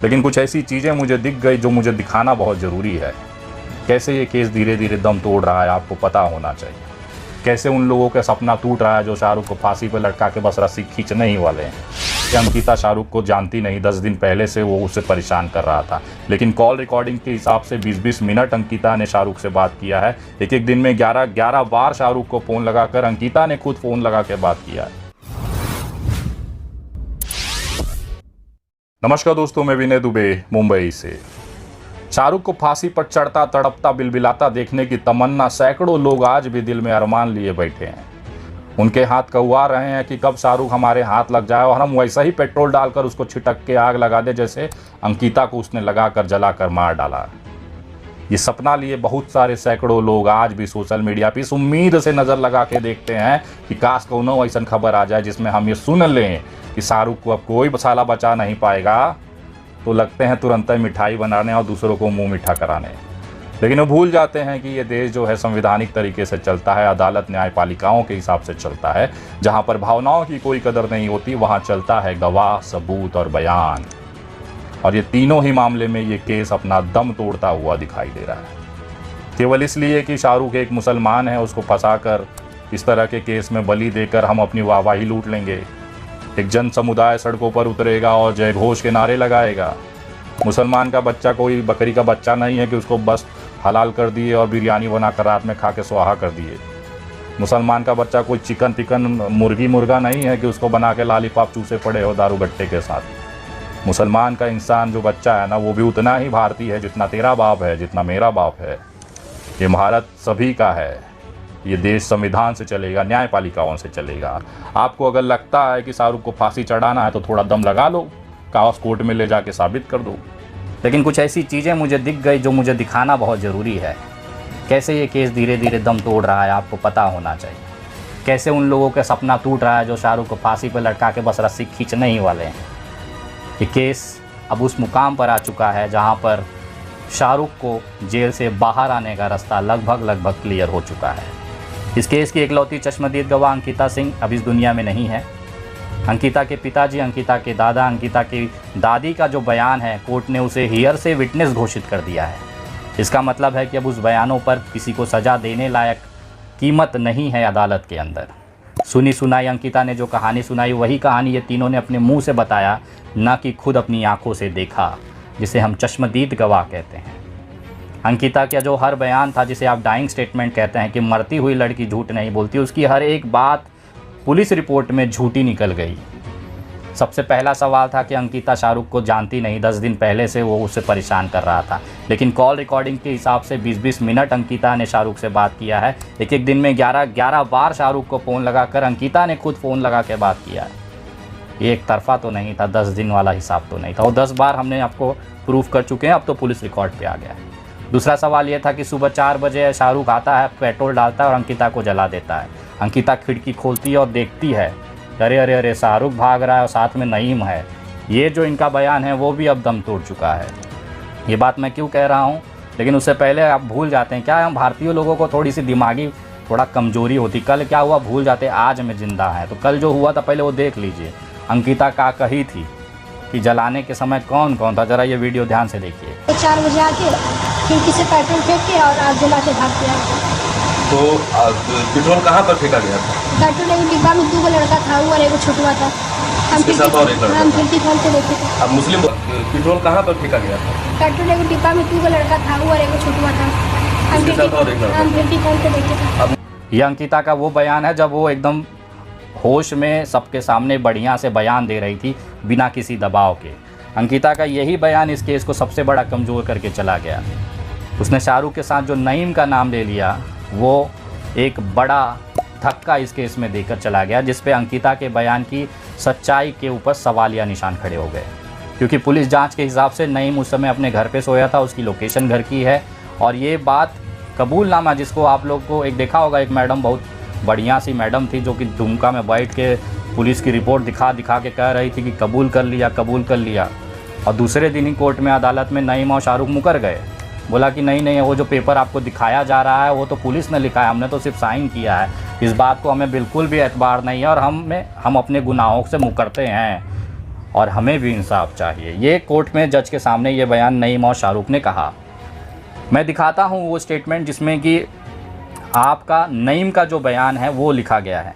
लेकिन कुछ ऐसी चीज़ें मुझे दिख गई जो मुझे दिखाना बहुत ज़रूरी है। कैसे ये केस धीरे धीरे दम तोड़ रहा है, आपको पता होना चाहिए। कैसे उन लोगों का सपना टूट रहा है जो शाहरुख को फांसी पर लटका के बस रस्सी खींचने ही वाले हैं। कि अंकिता शाहरुख को जानती नहीं, 10 दिन पहले से वो उसे परेशान कर रहा था, लेकिन कॉल रिकॉर्डिंग के हिसाब से 20-20 मिनट अंकिता ने शाहरुख से बात किया है। एक दिन में 11 बार शाहरुख को फ़ोन लगाकर अंकिता ने खुद फ़ोन लगा के बात किया है। नमस्कार दोस्तों, मैं विनय दुबे मुंबई से। शाहरुख को फांसी पर चढ़ता तड़पता बिलबिलाता देखने की तमन्ना सैकड़ों लोग आज भी दिल में अरमान लिए बैठे हैं। उनके हाथ कौवा रहे हैं कि कब शाहरुख हमारे हाथ लग जाए और हम वैसा ही पेट्रोल डालकर उसको छिटक के आग लगा दे जैसे अंकिता को उसने लगाकर जलाकर मार डाला। ये सपना लिए बहुत सारे सैकड़ों लोग आज भी सोशल मीडिया पर इस उम्मीद से नज़र लगा के देखते हैं कि काश कौनो ऐसा खबर आ जाए जिसमें हम ये सुन लें कि शाहरुख को अब कोई साला बचा नहीं पाएगा। तो लगते हैं तुरंत ही मिठाई बनाने और दूसरों को मुंह मीठा कराने, लेकिन वो भूल जाते हैं कि ये देश जो है संवैधानिक तरीके से चलता है, अदालत न्यायपालिकाओं के हिसाब से चलता है। जहां पर भावनाओं की कोई कदर नहीं होती वहां चलता है गवाह, सबूत और बयान। और ये तीनों ही मामले में ये केस अपना दम तोड़ता हुआ दिखाई दे रहा है। केवल इसलिए कि शाहरुख एक मुसलमान है, उसको फंसाकर इस तरह के केस में बलि देकर हम अपनी वाहवाही लूट लेंगे। एक जन समुदाय सड़कों पर उतरेगा और जय घोष के नारे लगाएगा। मुसलमान का बच्चा कोई बकरी का बच्चा नहीं है कि उसको बस हलाल कर दिए और बिरयानी बनाकर रात में खा के स्वाहा कर दिए। मुसलमान का बच्चा कोई चिकन मुर्गा नहीं है कि उसको बना के लालीपॉप चूसे पड़े हो दारू गट्टे के साथ। मुसलमान का इंसान जो बच्चा है ना, वो भी उतना ही भारतीय है जितना तेरा बाप है, जितना मेरा बाप है। ये भारत सभी का है। ये देश संविधान से चलेगा, न्यायपालिकाओं से चलेगा। आपको अगर लगता है कि शाहरुख को फांसी चढ़ाना है तो थोड़ा दम लगा लो, कागज कोर्ट में ले जाके साबित कर दो। लेकिन कुछ ऐसी चीज़ें मुझे दिख गई जो मुझे दिखाना बहुत ज़रूरी है। कैसे ये केस धीरे धीरे दम तोड़ रहा है, आपको पता होना चाहिए। कैसे उन लोगों का सपना टूट रहा है जो शाहरुख को फांसी पर लटका के बस रस्सी खींचने ही वाले हैं। ये केस अब उस मुकाम पर आ चुका है जहाँ पर शाहरुख को जेल से बाहर आने का रास्ता लगभग क्लियर हो चुका है। इस केस की इकलौती चश्मदीद गवाह अंकिता सिंह अब इस दुनिया में नहीं है। अंकिता के पिताजी, अंकिता के दादा, अंकिता की दादी का जो बयान है, कोर्ट ने उसे हियर से विटनेस घोषित कर दिया है। इसका मतलब है कि अब उस बयानों पर किसी को सज़ा देने लायक कीमत नहीं है अदालत के अंदर। सुनी सुनाई अंकिता ने जो कहानी सुनाई वही कहानी ये तीनों ने अपने मुंह से बताया, न कि खुद अपनी आंखों से देखा, जिसे हम चश्मदीद गवाह कहते हैं। अंकिता का जो हर बयान था, जिसे आप डाइंग स्टेटमेंट कहते हैं कि मरती हुई लड़की झूठ नहीं बोलती, उसकी हर एक बात पुलिस रिपोर्ट में झूठी निकल गई। सबसे पहला सवाल था कि अंकिता शाहरुख को जानती नहीं, 10 दिन पहले से वो उसे परेशान कर रहा था, लेकिन कॉल रिकॉर्डिंग के हिसाब से 20-20 मिनट अंकिता ने शाहरुख से बात किया है। एक दिन में 11 बार शाहरुख को फ़ोन लगाकर अंकिता ने खुद फ़ोन लगा के बात किया है। ये एक तरफा तो नहीं था, 10 दिन वाला हिसाब तो नहीं था। और 10 बार हमने आपको प्रूफ कर चुके हैं, अब तो पुलिस रिकॉर्ड पे आ गया है। दूसरा सवाल ये था कि सुबह 4 बजे शाहरुख आता है, पेट्रोल डालता है और अंकिता को जला देता है। अंकिता खिड़की खोलती है और देखती है, अरे अरे अरे शाहरुख भाग रहा है और साथ में नईम है। ये जो इनका बयान है वो भी अब दम तोड़ चुका है। ये बात मैं क्यों कह रहा हूँ, लेकिन उससे पहले आप भूल जाते हैं क्या, हम भारतीय लोगों को थोड़ी सी दिमागी कमज़ोरी होती। कल क्या हुआ भूल जाते, आज में ज़िंदा है। तो कल जो हुआ था पहले वो देख लीजिए। अंकिता क्या कही थी कि जलाने के समय कौन कौन था, ज़रा ये वीडियो ध्यान से देखिए। 4 बजे आके खिड़की से पेट्रोल फेंक के और आग जला के भाग गया। तो पेट्रोल कहाँ पर फेंका गया था? पेट्रोल एक डिब्बा में 2 लड़का था और एक छोटुआ था। हम खिड़की खोल के देखे थे। अब मुस्लिम पेट्रोल कहाँ पर फेंका गया था? पेट्रोल एक डिब्बा में 2 लड़का था और एक छोटुआ था। हम खिड़की खोल के देखे थे। ये अंकिता का वो बयान है जब वो एकदम होश में सबके सामने बढ़िया से बयान दे रही थी बिना किसी दबाव के। अंकिता का यही बयान इस केस को सबसे बड़ा कमज़ोर करके चला गया। उसने शाहरुख के साथ जो नईम का नाम ले लिया, वो एक बड़ा धक्का इस केस में देकर चला गया, जिस पे अंकिता के बयान की सच्चाई के ऊपर सवालिया निशान खड़े हो गए। क्योंकि पुलिस जांच के हिसाब से नईम उस समय अपने घर पे सोया था, उसकी लोकेशन घर की है। और ये बात कबूलनामा, जिसको आप लोग को एक देखा होगा, एक मैडम बहुत बढ़िया सी मैडम थी जो कि दुमका में बैठ के पुलिस की रिपोर्ट दिखा के कह रही थी कि कबूल कर लिया। और दूसरे दिन ही कोर्ट में, अदालत में नईम और शाहरुख मुकर गए। बोला कि नहीं, वो जो पेपर आपको दिखाया जा रहा है वो तो पुलिस ने लिखा है, हमने तो सिर्फ साइन किया है। इस बात को हमें बिल्कुल भी एतबार नहीं है और हम अपने गुनाहों से मुकरते हैं। और हमें भी इंसाफ चाहिए। ये कोर्ट में जज के सामने ये बयान नईम और शाहरुख ने कहा। मैं दिखाता हूँ वो स्टेटमेंट जिसमें कि आपका नईम का जो बयान है वो लिखा गया है।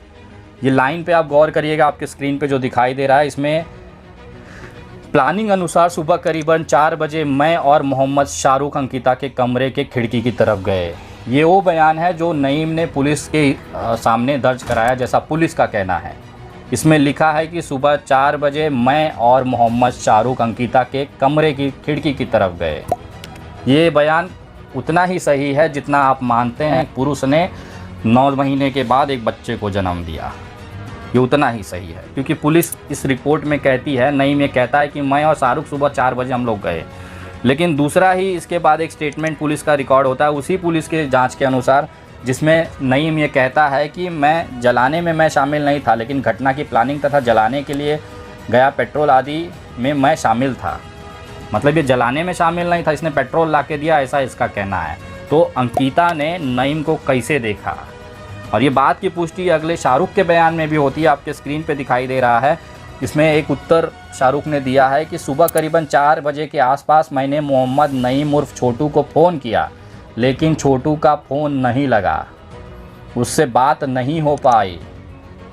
ये लाइन पे आप गौर करिएगा, आपके स्क्रीन पे जो दिखाई दे रहा है, इसमें प्लानिंग अनुसार सुबह करीबन 4 बजे मैं और मोहम्मद शाहरुख अंकिता के कमरे के खिड़की की तरफ गए। ये वो बयान है जो नईम ने पुलिस के सामने दर्ज कराया, जैसा पुलिस का कहना है। इसमें लिखा है कि सुबह 4 बजे मैं और मोहम्मद शाहरुख अंकिता के कमरे की खिड़की की तरफ गए। ये बयान उतना ही सही है जितना आप मानते हैं पुरुष ने 9 महीने के बाद एक बच्चे को जन्म दिया। ये उतना ही सही है, क्योंकि पुलिस इस रिपोर्ट में कहती है, नईम ये कहता है कि मैं और शाहरुख सुबह 4 बजे हम लोग गए, लेकिन दूसरा ही इसके बाद एक स्टेटमेंट पुलिस का रिकॉर्ड होता है उसी पुलिस के जांच के अनुसार, जिसमें नईम ये कहता है कि मैं जलाने में मैं शामिल नहीं था, लेकिन घटना की प्लानिंग तथा जलाने के लिए गया पेट्रोल आदि में मैं शामिल था। मतलब ये जलाने में शामिल नहीं था, इसने पेट्रोल ला के दिया, ऐसा इसका कहना है। तो अंकिता ने नईम को कैसे देखा, और ये बात की पुष्टि अगले शाहरुख के बयान में भी होती है। आपके स्क्रीन पे दिखाई दे रहा है, इसमें एक उत्तर शाहरुख ने दिया है कि सुबह करीबन 4 बजे के आसपास मैंने मोहम्मद नईम उर्फ छोटू को फ़ोन किया, लेकिन छोटू का फ़ोन नहीं लगा, उससे बात नहीं हो पाई।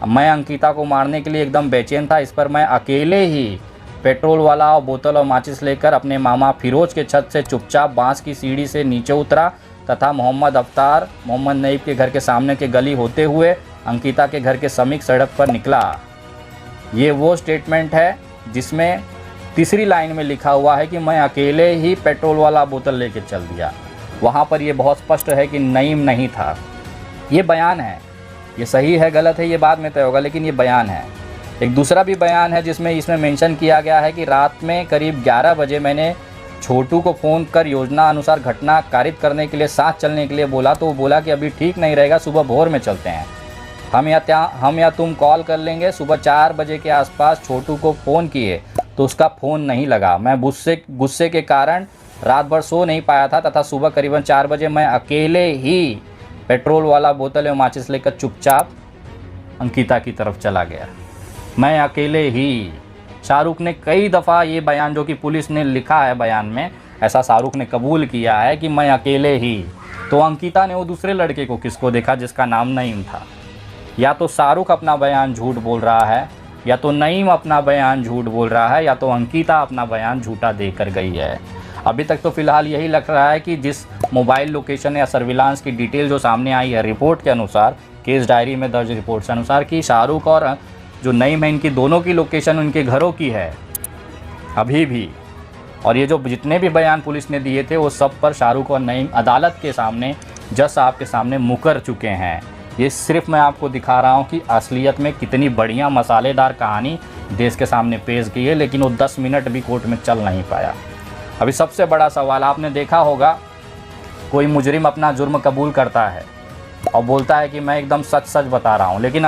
मैं अंकिता को मारने के लिए एकदम बेचैन था। इस पर मैं अकेले ही पेट्रोल वाला और बोतल और माचिस लेकर अपने मामा फिरोज के छत से चुपचाप बांस की सीढ़ी से नीचे उतरा तथा मोहम्मद अफ्तार मोहम्मद नईम के घर के सामने के गली होते हुए अंकिता के घर के समीप सड़क पर निकला। ये वो स्टेटमेंट है जिसमें तीसरी लाइन में लिखा हुआ है कि मैं अकेले ही पेट्रोल वाला बोतल लेके चल दिया। वहाँ पर ये बहुत स्पष्ट है कि नईम नहीं था। ये बयान है, ये सही है गलत है ये बाद में तय होगा, लेकिन ये बयान है। एक दूसरा भी बयान है जिसमें इसमें मेंशन किया गया है कि रात में करीब 11 बजे मैंने छोटू को फ़ोन कर योजना अनुसार घटना कारित करने के लिए साथ चलने के लिए बोला, तो वो बोला कि अभी ठीक नहीं रहेगा, सुबह भोर में चलते हैं, हम या तुम कॉल कर लेंगे। सुबह 4 बजे के आसपास छोटू को फ़ोन किए तो उसका फ़ोन नहीं लगा। मैं गुस्से के कारण रात भर सो नहीं पाया था तथा सुबह करीबन 4 बजे मैं अकेले ही पेट्रोल वाला बोतल और माचिस लेकर चुपचाप अंकिता की तरफ चला गया। मैं अकेले ही। शाहरुख ने कई दफ़ा ये बयान जो कि पुलिस ने लिखा है बयान में, ऐसा शाहरुख ने कबूल किया है कि मैं अकेले ही। तो अंकिता ने वो दूसरे लड़के को किसको देखा जिसका नाम नईम था। या तो शाहरुख अपना बयान झूठ बोल रहा है, या तो नईम अपना बयान झूठ बोल रहा है, या तो अंकिता अपना बयान झूठा देकर गई है। अभी तक तो फ़िलहाल यही लग रहा है कि जिस मोबाइल लोकेशन या सर्विलांस की डिटेल जो सामने आई है रिपोर्ट के अनुसार, केस डायरी में दर्ज रिपोर्ट के अनुसार, कि शाहरुख और जो नईम है इनकी दोनों की लोकेशन उनके घरों की है अभी भी। और ये जो जितने भी बयान पुलिस ने दिए थे वो सब पर शाहरुख और नईम अदालत के सामने, जज साहब के सामने मुकर चुके हैं। ये सिर्फ मैं आपको दिखा रहा हूँ कि असलियत में कितनी बढ़िया मसालेदार कहानी देश के सामने पेश की है, लेकिन वो 10 मिनट भी कोर्ट में चल नहीं पाया। अभी सबसे बड़ा सवाल, आपने देखा होगा कोई मुजरिम अपना जुर्म कबूल करता है और बोलता है कि मैं एकदम सच सच बता रहा हूँ, लेकिन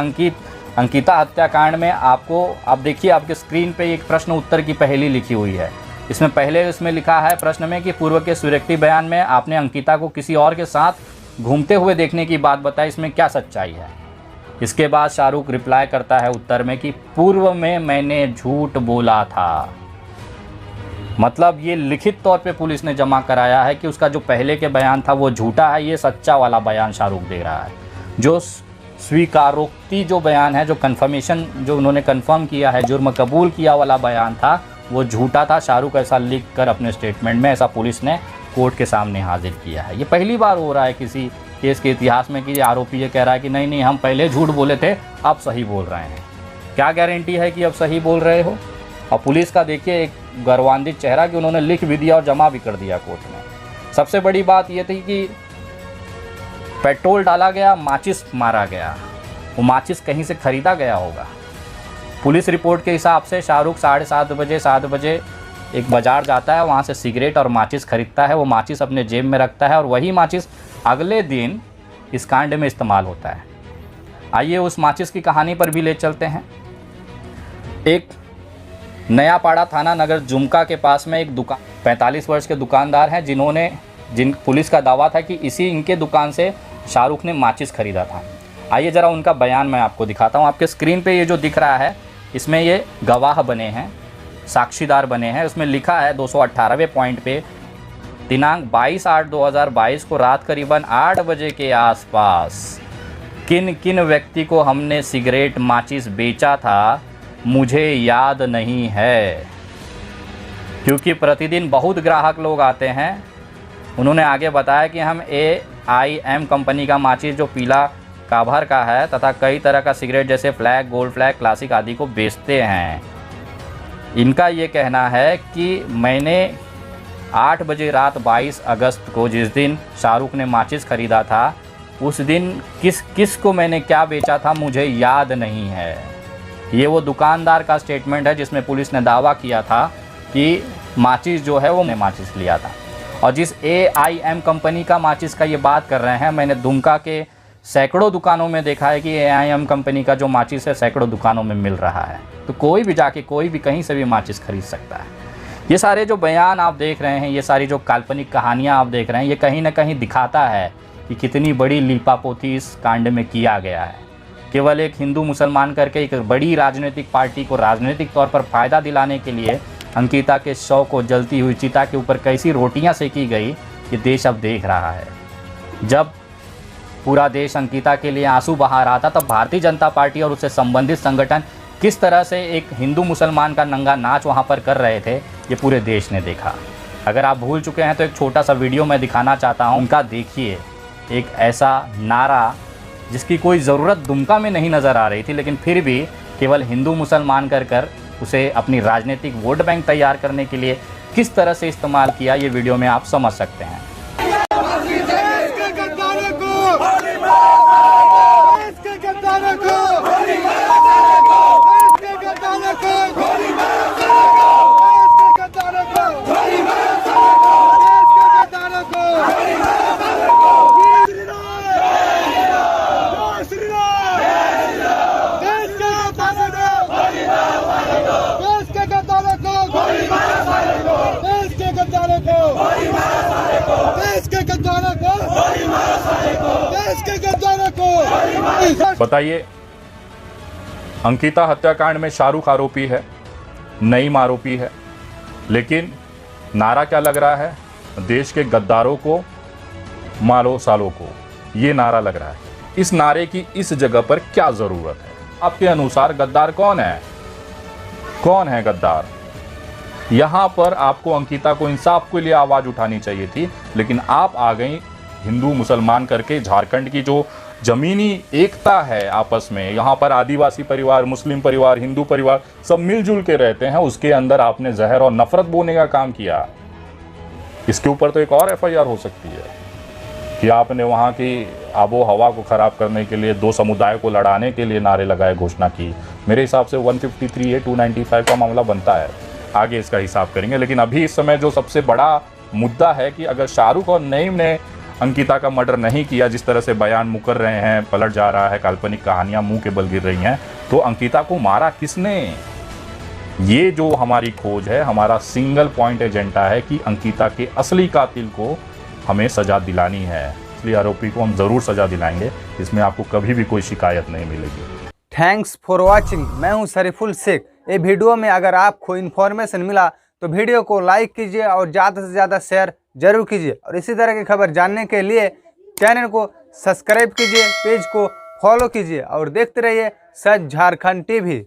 अंकिता हत्याकांड में आप देखिए आपके स्क्रीन पे एक प्रश्न उत्तर की पहेली लिखी हुई है। इसमें लिखा है प्रश्न में कि पूर्व के सुरक्षित बयान में आपने अंकिता को किसी और के साथ घूमते हुए देखने की बात बताई, इसमें क्या सच्चाई है। इसके बाद शाहरुख रिप्लाई करता है उत्तर में कि पूर्व में मैंने झूठ बोला था। मतलब ये लिखित तौर पे पुलिस ने जमा कराया है कि उसका जो पहले के बयान था वो झूठा है, ये सच्चा वाला बयान शाहरुख दे रहा है। जो स्वीकारोक्ति जो बयान है, जो कन्फर्मेशन जो उन्होंने कन्फर्म किया है, जुर्म कबूल किया वाला बयान था, वो झूठा था। शाहरुख ऐसा लिख कर अपने स्टेटमेंट में, ऐसा पुलिस ने कोर्ट के सामने हाजिर किया है। ये पहली बार हो रहा है किसी केस के इतिहास में कि आरोपी ये कह रहा है कि नहीं हम पहले झूठ बोले थे, अब सही बोल रहे हैं। क्या गारंटी है कि अब सही बोल रहे हो। और पुलिस का देखिए एक गौरवान्वित चेहरा कि उन्होंने लिख भी दिया और जमा भी कर दिया कोर्ट में। सबसे बड़ी बात ये थी कि पेट्रोल डाला गया, माचिस मारा गया, वो माचिस कहीं से ख़रीदा गया होगा। पुलिस रिपोर्ट के हिसाब से शाहरुख 7:30 बजे एक बाज़ार जाता है, वहाँ से सिगरेट और माचिस ख़रीदता है। वो माचिस अपने जेब में रखता है और वही माचिस अगले दिन इस कांड में इस्तेमाल होता है। आइए उस माचिस की कहानी पर भी ले चलते हैं। एक नयापाड़ा थाना नगर जुमका के पास में एक दुकान 45 वर्ष के दुकानदार हैं जिन पुलिस का दावा था कि इनके दुकान से शाहरुख ने माचिस खरीदा था। आइए ज़रा उनका बयान मैं आपको दिखाता हूँ। आपके स्क्रीन पे ये जो दिख रहा है, इसमें ये गवाह बने हैं। साक्षीदार बने हैं। उसमें लिखा है 218वें पॉइंट पे, दिनांक 22/8/2022 को रात करीबन 8 बजे के आसपास किन किन व्यक्ति को हमने सिगरेट माचिस बेचा था मुझे याद नहीं है, क्योंकि प्रतिदिन बहुत ग्राहक लोग आते हैं। उन्होंने आगे बताया कि हम AIM कंपनी का माचिस जो पीला काभर का है तथा कई तरह का सिगरेट जैसे फ्लैग, गोल्ड फ्लैग, क्लासिक आदि को बेचते हैं। इनका ये कहना है कि मैंने 8 बजे रात 22 अगस्त को, जिस दिन शाहरुख ने माचिस ख़रीदा था, उस दिन किस किस को मैंने क्या बेचा था मुझे याद नहीं है। ये वो दुकानदार का स्टेटमेंट है जिसमें पुलिस ने दावा किया था कि माचिस जो है वो मैंने माचिस लिया था। और जिस AIM कंपनी का माचिस का ये बात कर रहे हैं, मैंने दुमका के सैकड़ों दुकानों में देखा है कि AIM कंपनी का जो माचिस है सैकड़ों दुकानों में मिल रहा है। तो कोई भी जाके कोई भी कहीं से भी माचिस खरीद सकता है। ये सारे जो बयान आप देख रहे हैं, ये सारी जो काल्पनिक कहानियाँ आप देख रहे हैं, ये कहीं ना कहीं दिखाता है कि कितनी बड़ी लीपापोती इस कांड में किया गया है। केवल एक हिंदू मुसलमान करके एक बड़ी राजनीतिक पार्टी को राजनीतिक तौर पर फ़ायदा दिलाने के लिए अंकिता के शव को जलती हुई चिता के ऊपर कैसी रोटियां सेकी गई, ये देश अब देख रहा है। जब पूरा देश अंकिता के लिए आंसू बहा रहा था, तब भारतीय जनता पार्टी और उससे संबंधित संगठन किस तरह से एक हिंदू मुसलमान का नंगा नाच वहाँ पर कर रहे थे, ये पूरे देश ने देखा। अगर आप भूल चुके हैं तो एक छोटा सा वीडियो मैं दिखाना चाहता हूँ। उनका देखिए, एक ऐसा नारा जिसकी कोई ज़रूरत दुमका में नहीं नज़र आ रही थी, लेकिन फिर भी केवल हिंदू मुसलमान कर उसे अपनी राजनीतिक वोट बैंक तैयार करने के लिए किस तरह से इस्तेमाल किया, ये वीडियो में आप समझ सकते हैं। बताइए, अंकिता हत्याकांड में शाहरुख आरोपी है, नईम आरोपी है, लेकिन नारा क्या लग रहा है? देश के गद्दारों को मारो सालों को, ये नारा लग रहा है। इस नारे की इस जगह पर क्या जरूरत है? आपके अनुसार गद्दार कौन है? कौन है गद्दार? यहां पर आपको अंकिता को इंसाफ के लिए आवाज उठानी चाहिए थी, लेकिन आप आ गई हिंदू मुसलमान करके। झारखंड की जो जमीनी एकता है आपस में, यहाँ पर आदिवासी परिवार, मुस्लिम परिवार, हिंदू परिवार सब मिलजुल के रहते हैं, उसके अंदर आपने जहर और नफरत बोने का काम किया। इसके ऊपर तो एक और FIR हो सकती है कि आपने वहाँ की आबो हवा को ख़राब करने के लिए, दो समुदाय को लड़ाने के लिए नारे लगाए, घोषणा की। मेरे हिसाब से 153A 295 का मामला बनता है। आगे इसका हिसाब करेंगे, लेकिन अभी इस समय जो सबसे बड़ा मुद्दा है कि अगर शाहरुख और नईम ने अंकिता का मर्डर नहीं किया, जिस तरह से बयान मुकर रहे हैं, पलट जा रहा है, काल्पनिक कहानियां मुंह के बल गिर रही हैं, तो अंकिता को मारा किसने? ये जो हमारी खोज है, हमारा सिंगल पॉइंट एजेंडा है कि अंकिता के असली कातिल को हमें सजा दिलानी है। इसलिए आरोपी को हम ज़रूर सजा दिलाएंगे, इसमें आपको कभी भी कोई शिकायत नहीं मिलेगी। Thanks for watching. मैं हूं शरीफुल शेख। ये वीडियो में अगर आपको इन्फॉर्मेशन मिला तो वीडियो को लाइक कीजिए और ज़्यादा से ज़्यादा शेयर जरूर कीजिए। और इसी तरह की खबर जानने के लिए चैनल को सब्सक्राइब कीजिए, पेज को फॉलो कीजिए और देखते रहिए सच झारखंड TV।